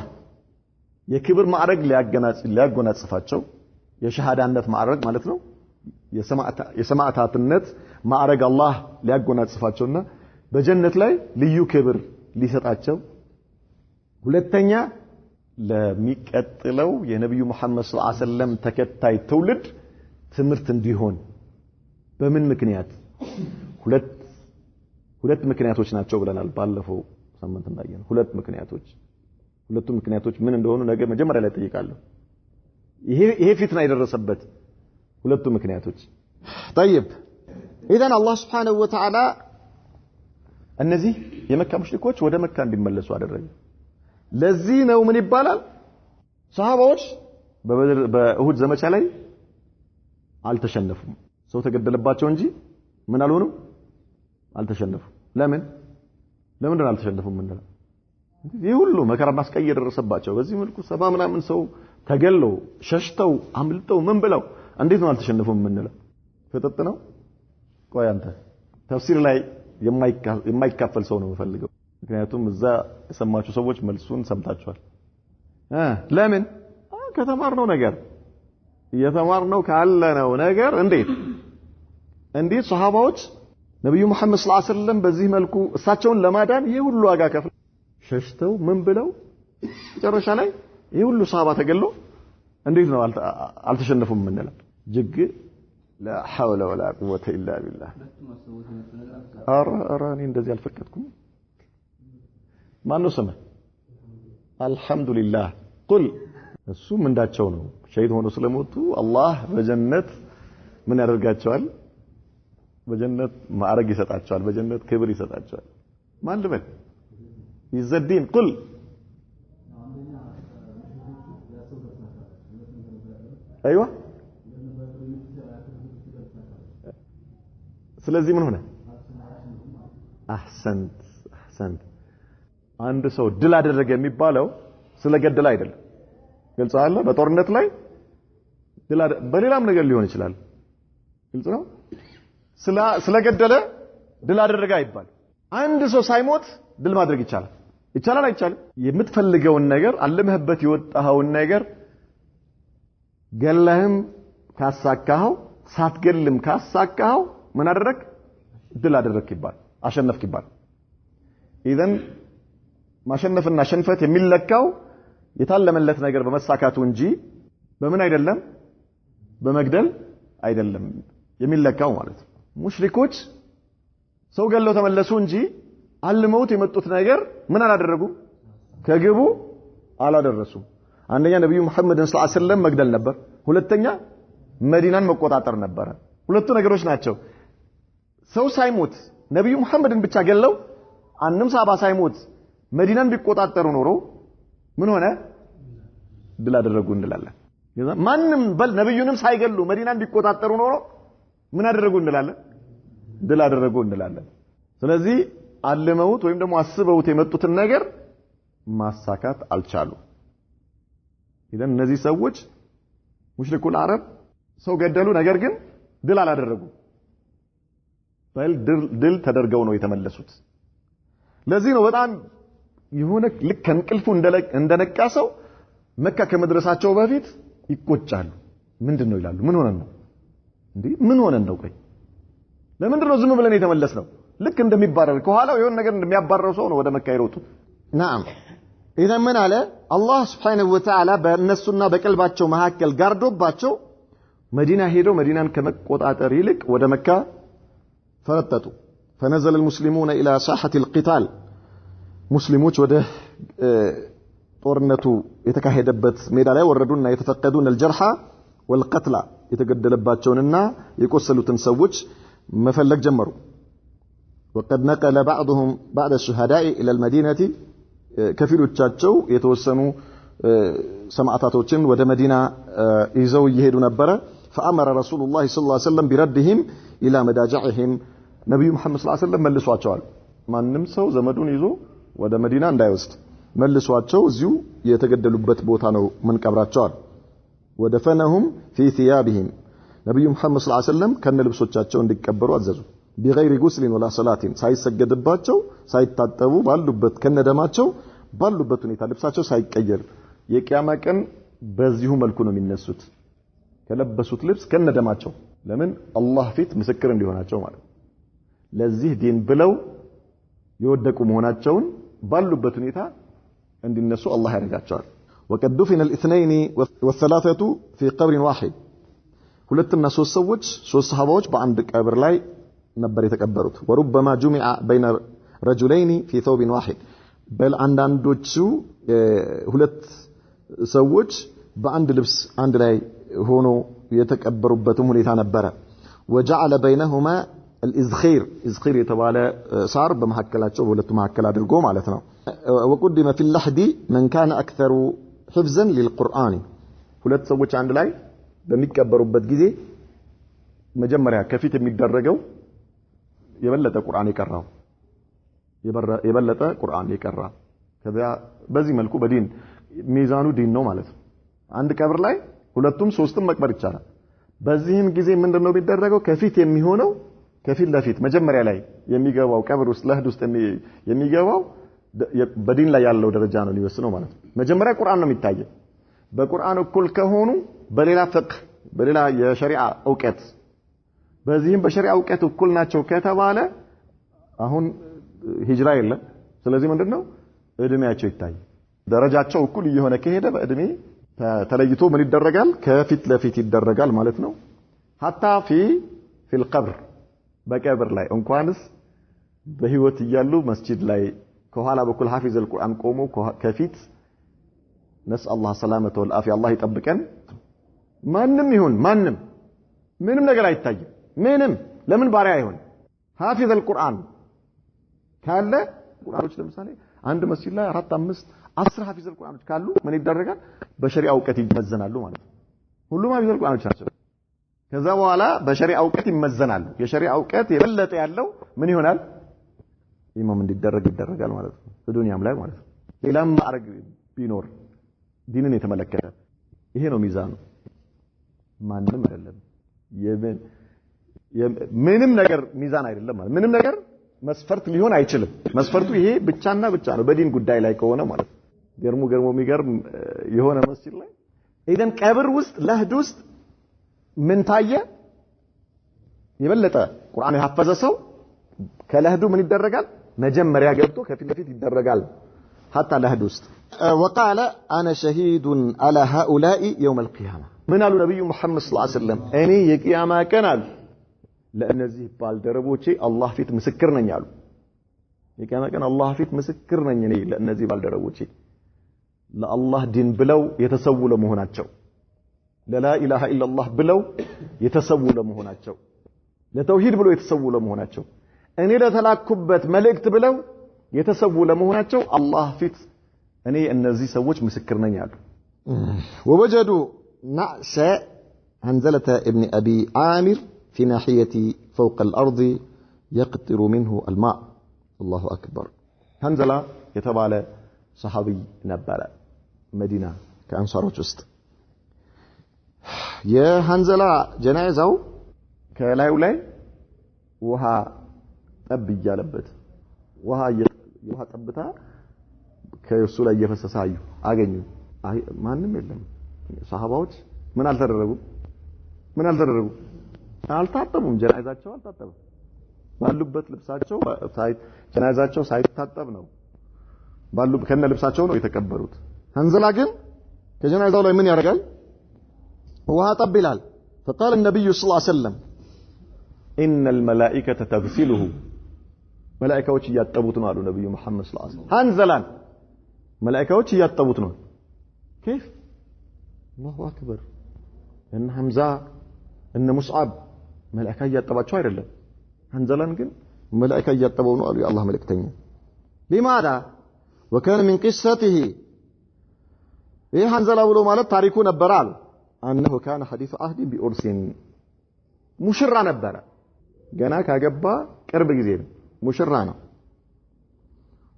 የክብር ማዕረግ ሊያጎናጽፋቸው የሸሃዳነት ማዕረግ ማለት ነው የሰማዕታትነት ማዕረግ አላህ ሊያጎናጽፋቸውና በጀነት ላይ ልዩ ክብር ሊሰጣቸው ሁለተኛ ለሚቀጥለው የነብዩ መሐመድ ሰለላሁ ዐለይሂ ወሰለም ተከታይ ትውልድ ትምህርት እንዲሆን በምን ምክንያት ሁለት ምክንያቶች ናቸው ብለናል ባለፈው ሳምንት እንዳየነው ሁለቱ ምክንያቶች ምን እንደሆኑ ነገ መጀመሪያ ላይ ጠይቃለሁ ይሄ ፊትና የደረሰበት ሁለቱ ምክንያቶች طيب اذا الله سبحانه وتعالى እነዚህ የመካ ሙሽሪኮች ወደ መካ እንዲመለሱ አደረገ ለዚህ ነው ምን ይባላል ሰሃባዎች በኡሁድ ዘመቻ ላይ አልተሸነፉም ሰው ተገደለባቸው እንጂ ምን አልሆኑ አልተሸነፉም ለምን አልተሸነፉም ምን ነው ይሄ ሁሉ መከራ ማስቀየር የደረሰባቸው በዚህ መልኩ 70 ምናምን ሰው ተገለው ሸሽተው አምልጠው ምን ብለው እንዴት ነው አልተሸነፉም ምንለው ፍጥጥ ነው ቆይ አንተ ተፍሲር ላይ የማይካፈል ሰው ነው የምፈልገው ምክንያቱም እዛ የሰማችሁ ሰዎች መልሱን ሰምታችኋል ለምን ከተማርነው ነገር የተማርነው ካለነው ነገር እንዴት ሱሐባዎች ነብዩ መሐመድ ሰለላሁ ዐለይሂ ወሰለም በዚህ መልኩ እሳቸውን ለማዳን ይሄ ሁሉ ዋጋ ከፍለው ሸሽተው ምን ብለው ጨረሻ ላይ ይሄ ሁሉ ሱሐባ ተገሎ እንዴት ነው አልተሸነፉም ምንለው ጅግ لا حول ولا قوة إلا بالله أراني እንደዚህ አልፈቀድኩም ማን ነው ስምህ አልহামዱሊላህ ቁል እሱ ምንዳቸው ነው ሸሂድ ሆኖ ስለሞቱ አላህ በጀነት ምን ያደርጋቸዋል በጀነት ማዕረግ ይሰጣቸዋል በጀነት ክብር ይሰጣቸዋል ማን ልበል ይዘዲን ቁል ايوه ስለዚህ ምን ሆነ አህሰንት አንድ ሰው ድል አደረገ የሚባለው ስለገደለ አይደለም ግልጽ አለ በጦርነት ላይ በሌላም ነገር ሊሆን ይችላል ግልጽ ነው ስለገደለ ድል አደረገ አይባል አንድ ሰው ሳይሞት ድል ማድረግ ይቻላል አይቻልም የምትፈልገውን ነገር አለመህበት የወጣኸውን ነገር ገለህም ካሳካኸው ሳትገልም ካሳካኸው ምን አደረክ ድል አደረክ ይባል አሸነፍክ ይባል ኢዘን ማሸነፍና ሸንፈት የሚለካው የታለመለት ነገር በመሳካቱ እንጂ በምን አይደለም በመግደል አይደለም የሚለካው ማለት ሙሽሪኮች ሰው ገለው ተመለሱ እንጂ አልመውት የመጡት ነገር ምን አላደረጉ ከግቡ አላደረሱ አንደኛ ነብዩ መሐመድን ሰለላሁ ዐለይሂ ወሰለም መግደል ነበር ሁለተኛ መዲናን መቆጣጠር ነበር ሁለቱ ነገሮች ናቸው ሰው ሳይሞት ነብዩ መሐመድን ብቻ ገለው አንንም ሳባ ሳይሞት መዲናን ቢቆጣጠሩ ኖሮ ምን ሆነ ድል አደረጉ እንላለን ማንንም በል ነብዩንም ሳይገሉ መዲናን ቢቆጣጠሩ ኖሮ ምን አደረጉ እንላለን ድል አደረጉ እንላለን ስለዚህ አልመውት ወይም ደግሞ አስበውት የመጡትን ነገር ማሳካት አልቻሉ ኢዘን እነዚህ ሰዎች ሙሽሪኩል አረብ ሰው ገደሉ ነገር ግን ድል አላደረጉ በል ድል ተደርገው ነው የተመለሱት ለዚህ ነው በጣም የሆነ ልክ እንቅልፉ እንደነቃ ሰው መካ ከመድረሳቸው በፊት ይቆጫሉ ምንድነው ይላሉ ምን ሆነን ነው ቆይ ለምንድነው ዝም ብለን የተመለስነው ልክ እንደሚባረር ከኋላው የሆነ ነገር እንደሚያባረው ሰው ነው ወደ መካ ይሮጡት نعم اذا من على الله سبحانه وتعالى በእነሱና በቀልባቸው መካከል ጋርዶባቸው መዲና ሄደው መዲናን ከመቆጣጠር ይልቅ ወደ መካ ፈረጠጡ فنزل المسلمون الى ساحه القتال ሙስሊሞች ወደ ጦርነቱ የተካሄደበት ሜዳ ላይ ወረዱና የተፈቀዱን الجرحى والقتلى የተገደለባቸውንና የቆሰሉትን ሰዎች መፈለግ ጀመሩ وقد نقل بعضهم بعد الشهداء الى المدينه ከፊሎቻቸው የተወሰኑ ሰማዕታቶችን ወደ መዲና ይዘው ይሄዱ ነበር فامر رسول الله صلى الله عليه وسلم بردهم الى مداجعهم ነብዩ መሐመድ ሰለላሁ ዐለይሂ ወሰለም መልሷቸዋል ማንንም ሰው ዘመዱን ይዞ ወደ መዲና እንዳይወስድ መልሷቸው እዚሁ የተገደሉበት ቦታ ነው ምን ቀብራቸዋል ወደፈነሁም في ثيابهم ነብዩ መሐመድ ሰለላሁ ዐለይሂ ወሰለም ከነልብሶቻቸው እንዲቀበሩ አዘዙ بغير غسل ولا صلاه ሳይሰገድባቸው ሳይታጠቡ ባሉበት ከነደማቸው ባሉበት ሁኔታ ልብሳቸው ሳይቀየር የቂያማ ቀን በዚሁ መልኩ ነው የሚነሱት ከለበሱት ልብስ ከነደማቸው ለምን አላህ ፊት ምስክር እንዲሆናቸው ማለት ለዚህ ዲን ብለው የወደቁ መሆናቸውን ባሉበት ሁኔታ እንዲነሱ አላህ ያደርጋቸዋል وقد دفن الاثنين والثلاثه في قبر واحد ሁለትና ሶስት ሰዎች ሶስት ሰሃባዎች በአንድ ቀብር ላይ ነበር የተቀበሩት وربما جمع بين رجلين في ثوب واحد بل አንዳንዶቹ ሁለት ሰዎች በአንድ ልብስ አንድ ላይ ሆኖ የተቀበሩበትም ሁኔታ ነበር وجعل بينهما الازخير ازخير የተባለ ሳር በመሐከላቸው በሁለቱ መሐከል አድርጎ ማለት ነው وقدم في اللحد من كان اكثر حفظا للقران ሁለት ሰዎች አንድ ላይ በሚቀበሩበት ጊዜ መጀመሪያ ከፊት የሚደረገው የበለጠ ቁርአን ይቀራው የበለጠ ቁርአን ይቀራ ከዛ በዚህ መልኩ በዲን ሚዛኑ ዲን ነው ማለት ነው አንድ ቀብር ላይ ሁለቱም ሶስትም መቅበር ይቻላል በዚህም ጊዜ ምንድነው የሚደረገው ከፊት የሚሆነው ከፊት ለፊት መጀመሪያ ላይ የሚገባው ቀብር ውስጥ ለህድ ውስጥ የሚገባው በዲን ላይ ያለው ደረጃ ነው ሊወስነው ማለት ነው መጀመሪያ ቁርአን ነው የሚታየው በቁርአን እኩል ከሆኑ በሌላ ፍቅህ በሌላ የሸሪዓ ዕውቀት በዚህም በሸሪዓ ዕውቀት እኩል ናቸው ከተባለ አሁን ሂጅራ የለም ስለዚህ ምንድነው እድሜያቸው ይታይ ደረጃቸው እኩል እየሆነ ከሄደ በእድሜ ተለይቶ ምን ይደረጋል ከፊት ለፊት ይደረጋል ማለት ነው hatta في القبر በቀብር ላይ እንኳንስ በህይወት እያሉ መስጂድ ላይ ከኋላ በኩል ሐፊዝ القرآن ቆሞ ከፊት ነስ አላህ ሰላመተ ወልአፊያ አላህ ይጠብቀን ማንንም ይሁን ማንንም ምንም ነገር አይታይም ምንም ለምን ባሪያ አይሆን ሐፊዝ القرآن ካለ ቁርአኖች ለምሳሌ አንድ መስጂድ ላይ 4 5 10 ሐፊዝ القرآኖች ካሉ ምን ይደረጋል በሸሪዓ ዕውቀት ይመዘናሉ ማለት ነው ሁሉም ሐፊዝ القرآኖች ናቸው ከዛ በኋላ በሸሪዓ ዕውቀት ይመዘናሉ የሸሪዓ ዕውቀት የበለጠ ያለው ምን ይሆናል ኢማም እንዲደረግ ይደረጋል ማለት ነው በዱንያም ላይ ማለት ነው ሌላም ማዕረግ ቢኖር ዲንን የተመለከተ ይሄ ነው ሚዛኑ ማንንም አይደለም ምንም ነገር ሚዛን አይደለም ማለት ምንም ነገር መስፈርት ሊሆን አይችልም መስፈርቱ ይሄ ብቻና ብቻ ነው በዲን ጉዳይ ላይ ከሆነ ማለት ነው ገርሞ የሚገርም የሆነ መስጂድ ላይ ኢደን ቀብር ውስጥ ለህድ ውስጥ ምን ታየ የበለጠ ቁርአን የሐፈዘ ሰው ከለህዱ ምን ይደረጋል መጀመሪያ ገብቶ ከፊት ለፊት ይደረጋል حتى لهد ውስጥ وقال انا شهيد على هؤلاء يوم القيامه من قالوا نبي محمد صلى الله عليه وسلم እኔ የቂያማ ቀን አሉ ለእነዚህ ባልደረቦቼ አላህ ፊት ምስክር ነኝ አሉ የቂያማ ቀን አላህ ፊት ምስክር ነኝ እኔ ለእነዚህ ባልደረቦቼ ለአላህ ዲን ብለው የተሰው ለመሆናቸው ለላ ኢላሃ ኢላላህ ብለው የተሰው ለመሆናቸው ለተውሂድ ብለው የተሰው ለመሆናቸው እኔ ለተላኩበት መልእክት ብለው የተሰው ለመሆናቸው አላህ ፊት እኔ እነዚህ ሰዎች ምስክር ነኝ አሉ ووجدوا نعش حنزلة ابن ابي عامر في ناحية فوق الارض يقطر منه الماء الله اكبر حنزلة يتبع صحابي نبر مدينة كأنصاروች ውስጥ የሐንዘላ ጀናዛው ከላዩ ላይ ውሃ ጠብ ይያለበት ውሃ ጠብታ ከሱ ላይ እየፈሰሰ አገኙ ማንንም የለም ሰሃባዎች ምን አልተደረጉ አልታጠቡም ጀናዛቸው አልታጠበም ባሉበት ልብሳቸው ጀናዛቸው ሳይታጠብ ነው ከነ ልብሳቸው ነው የተቀበሩት ሐንዘላ ግን ከጀናዛው ላይ ምን ያደርጋል ውሃ ጠብ ይላል فقال النبي صلى الله عليه وسلم ان الملائكه تغسله ملائكه እያጠቡት ነው አሉ ነብዩ መሐመድ ሰለላሁ ዐለይሂ ወሰለም ሐንዘላን መላእክቶች እያጠቡት ነው كيف الله اكبر ان حمزه ان مصعب ملائكه እያጠባቸው አይደለም ሐንዘላን ግን መላእክተ እያጠበው ነው አሉ የአላህ መልእክተኛ لماذا وكان من قصته ይህ ሐንዘላ ብሎ ማለት ታሪኩ ነበር አሉ انه كان حديث عهد بأرس ሙሽራ ነበር ገና ካገባ ቅርብ ጊዜ ነው ሙሽራ ነው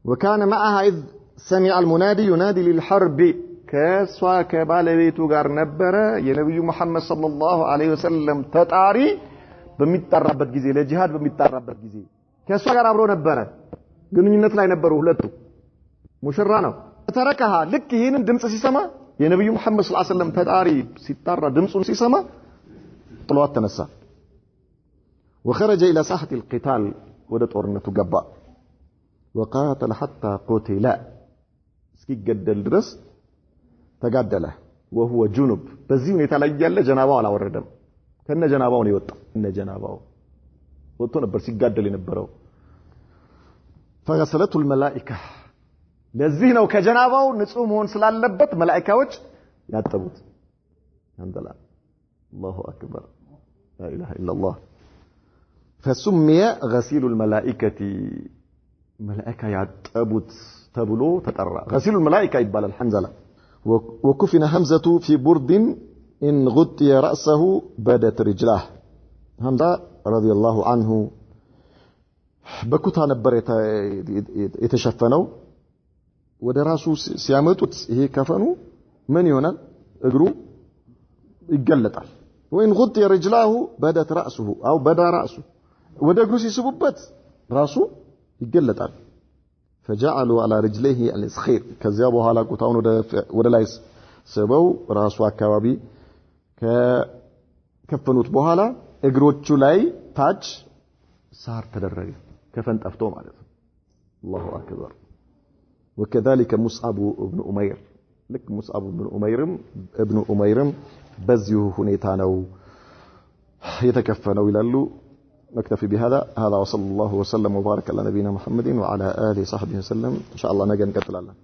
وكان معها اذ سمع المنادي ينادي للحرب ከሷ ከባለቤቱ ጋር ነበር የነብዩ መሐመድ ሰለላሁ ዐለይሂ ወሰለም ተጣሪ በሚጣራበት ጊዜ ለጂሃድ በሚጣራበት ጊዜ ከሷ ጋር አብሮ ነበር ግንኙነት ላይ ነበሩ ሁለቱ ሙሽራ ነው ተረከها ልክ ይሄንን ድምጽ ሲሰማ የነብዩ መሐመድ ሰለላሁ ዐለይሂ ወሰለም ተጣሪ ሲጣራ ድምጹን ሲሰማ ጥሏት ተነሳ وخرج إلى ساحة القتال ودت أورنة قبا وقاتل حتى قتل اسكي قدل درس تقدله وهو جنب بزيون يتلجل جنابه على وردم كان جنابه يوطى إن جنابه وطو نبر سيقدل ينبرو فغسلته الملائكة لذين وكجنابه نصومون سلالبت ملائكة وجه يعتبوت الحمد لله الله أكبر لا إله إلا الله فسمي غسيل الملائكة ملائكة يعتبوت تبلو تترى غسيل الملائكة يبال الحنزلة وكفن حمزة في برد إن غطي رأسه بدت رجله حمزة رضي الله عنه بكتا نبر يتشفنوا ودراسو سيامتوت هي كفنوا من يونال اقرو يقلطال وإن غطي رجله بدت رأسه أو بدا رأسه ودقرو سيسببت رأسه يقلطال فجعلوا على رجليه الاسخير كذابوا على قطاون ودا لايس سبوا راسو አካባቢ ከከፈኑት በኋላ እግሮቹ ላይ ታች ሳር ተደረገ ከፈን ጠፍቶ ማለት ነው الله اكبر وكذلك مصعب ابن أمير لك مصعب ابن أميرم በዚሁ ሁኔታ ነው የተከፈነው ይላሉ نكتفي بهذا وصلى الله وسلم وبارك على نبينا محمد وعلى آله وصحبه وسلم إن شاء الله نجي نكتل الله